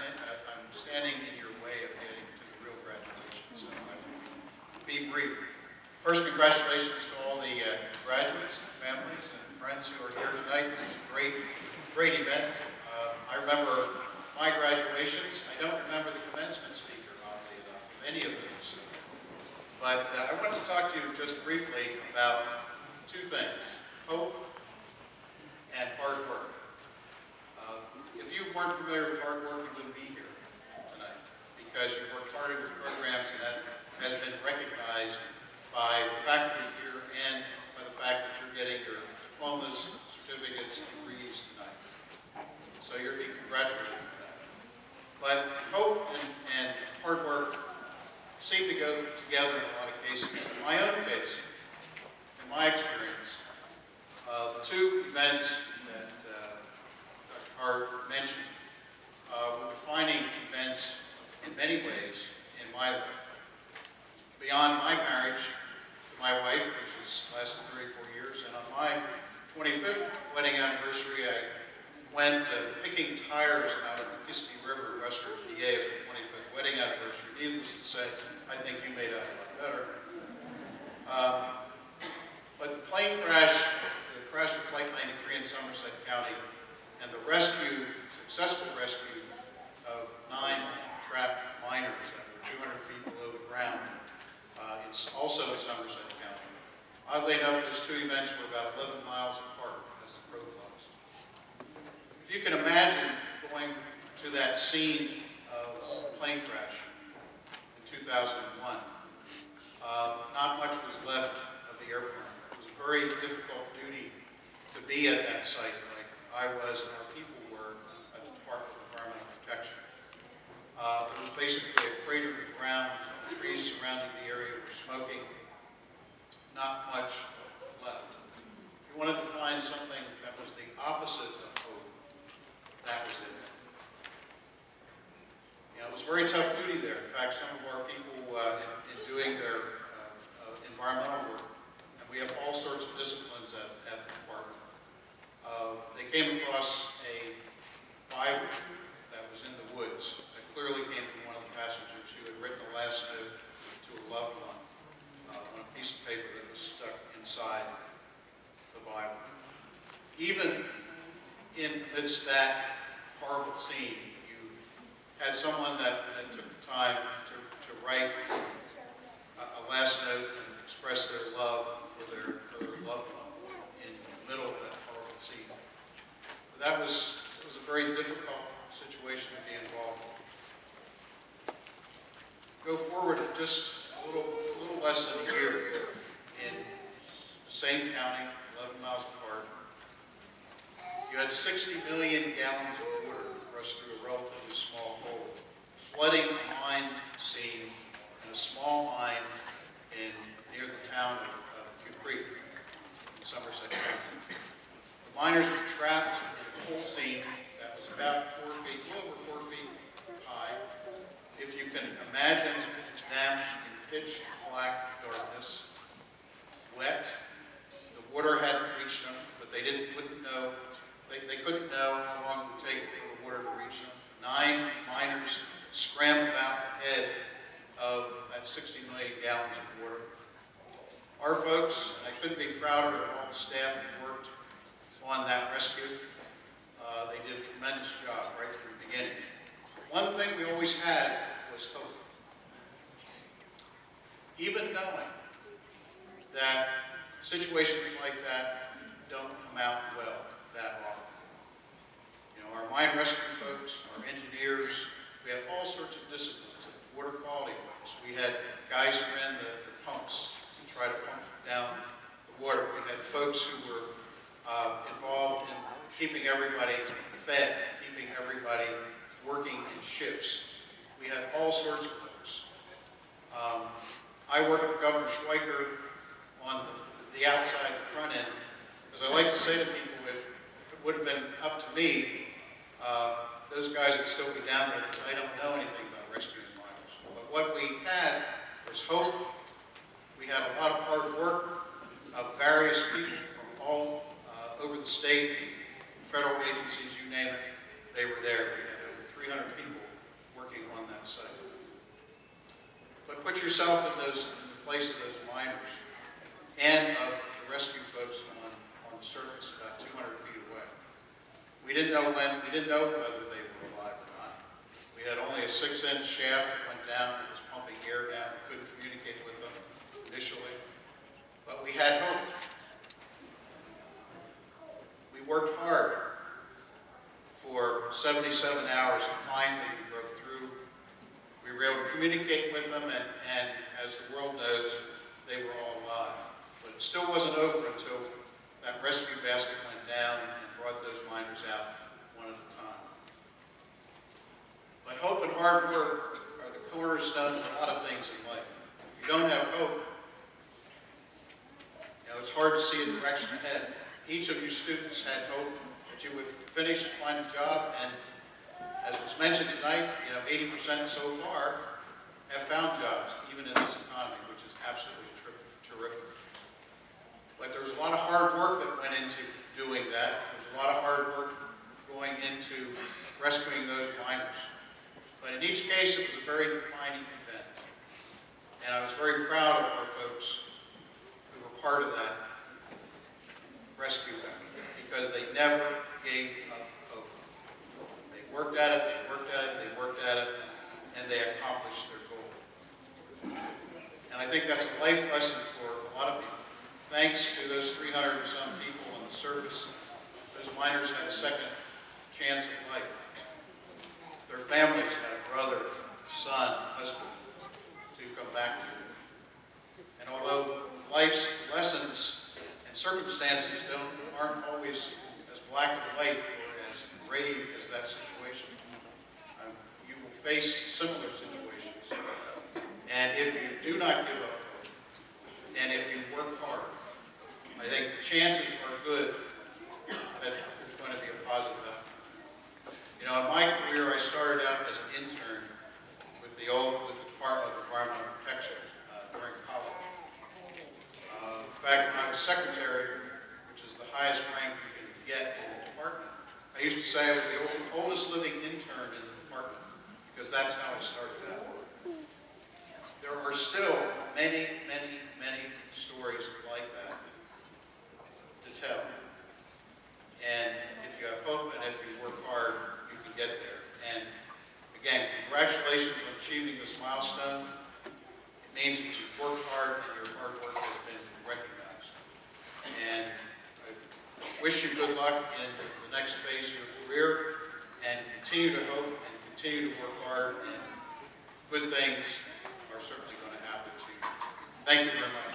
I'm standing in your way of getting to the real graduation, so I will be brief. First, congratulations to all the graduates, and families, and friends who are here tonight. This is a great event. I remember my graduations. I don't remember the commencement speaker, oddly enough, of any of those. But I wanted to talk to you just briefly about two things: hope and hard work. If you weren't familiar with hard work, you wouldn't be here tonight, because you worked hard in the programs, and that has been recognized by the faculty here and by the fact that you're getting your diplomas, certificates, degrees tonight. So you're being congratulated for that. But hope and hard work seem to go together in a lot of cases. In my own case, in my experience, the two events that Dr. Hart mentioned were defining events in many ways in my life. Beyond my marriage to my wife, which has lasted 34 years, and on my 25th wedding anniversary, I went picking tires out of the Kiski River in western PA as a 25th wedding anniversary. Needless to say, I think you made out a lot better. But the plane crash, the crash of Flight 93 in Somerset County, and the successful rescue of 9 trapped miners that were 200 feet below the ground, it's also in Somerset County. Oddly enough, those two events were about 11 miles apart as the crow flies. If you can imagine going to that scene of the plane crash in 2001, not much was left of the airplane. It was a very difficult duty to be at that site, like I was and our people were at the Department of Environmental Protection. It was basically a crater in the ground, trees surrounding the area were smoking, not much left. If you wanted to find something that was the opposite of hope, that was it. You know, it was very tough duty there. In fact, some of our people in doing their environmental work, and we have all sorts of disciplines at the department, they came across a Bible that was in the woods that clearly came from one of the passengers who had written a last note to a loved one on a piece of paper that was stuck inside the Bible. Even in amidst that horrible scene, you had someone that took the time to write a last note and express their love for their loved one in the middle of that horrible scene. But it was a very difficult situation to be involved in. Go forward just a little less than a year in the same county, 11 miles apart. You had 60 million gallons of water rushed through a relatively small hole, flooding a mine scene in a small mine near the town of Cue Creek in Somerset County. The miners were trapped in a coal seam that was about 4 feet, a little over 4 feet high. If you can imagine them in pitch black darkness, wet. The water hadn't reached them, but they couldn't know how long it would take for the water to reach them. 9 miners scrambled out ahead of that 60 million gallons of water. Our folks, and I couldn't be prouder of all the staff that worked on that rescue. They did a tremendous job right from the beginning. One thing we always had was hope. Even knowing that situations like that don't come out well that often. You know, our mine rescue folks, our engineers, we had all sorts of disciplines. Water quality folks. We had guys who ran the pumps to try to pump down the water. We had folks who were involved in keeping everybody fed, keeping everybody working in shifts. We had all sorts of folks. I worked with Governor Schweiker on the outside, the front end, because I like to say to people, if it would have been up to me, those guys would still be down there because I don't know anything about rescuing miners. But what we had was hope. We had a lot of hard work of various people from all over the state, federal agencies, you name it, they were there. We had over 300 people in sight. But put yourself in the place of those miners and of the rescue folks on the surface, about 200 feet away. We didn't know whether they were alive or not. We had only a 6-inch shaft that went down, that was pumping air down. We couldn't communicate with them initially, but we had hope. We worked hard for 77 hours, and finally we broke through. We were able to communicate with them, and as the world knows, they were all alive. But it still wasn't over until that rescue basket went down and brought those miners out one at a time. But hope and hard work are the cornerstone of a lot of things in life. If you don't have hope, it's hard to see a direction ahead. Each of you students had hope that you would finish and find a job, and as was mentioned tonight, 80% so far have found jobs, even in this economy, which is absolutely terrific. But there's a lot of hard work that went into doing that. There's a lot of hard work going into rescuing those miners. But in each case, it was a very defining event. And I was very proud of our folks who were part of that rescue effort, because they never gave up hope. They worked at it, they worked at it, they worked at it, and they accomplished their goal. And I think that's a life lesson for a lot of people. Thanks to those 300 and some people on the surface, those miners had a second chance at life. Their families had a brother, son, husband to come back to. And although life's lessons and circumstances aren't always as black and white or as grave as that situation, you will face similar situations. And if you do not give up hope, and if you work hard, I think the chances are good that there's going to be a positive outcome. In my career, I started out as an intern with the Department of Environmental Protection during college. In fact, when I was secretary, which is the highest rank you can get in the department, I used to say I was the oldest living intern in the department, because that's how I started out. There are still many, many, many stories like that to tell. And if you have hope and if you work hard, you can get there. And again, congratulations on achieving this milestone. It means that you've worked hard and your hard work has been recognized. And I wish you good luck in the next phase of your career, and continue to hope and continue to work hard, and good things are certainly going to happen to you. Thank you very much.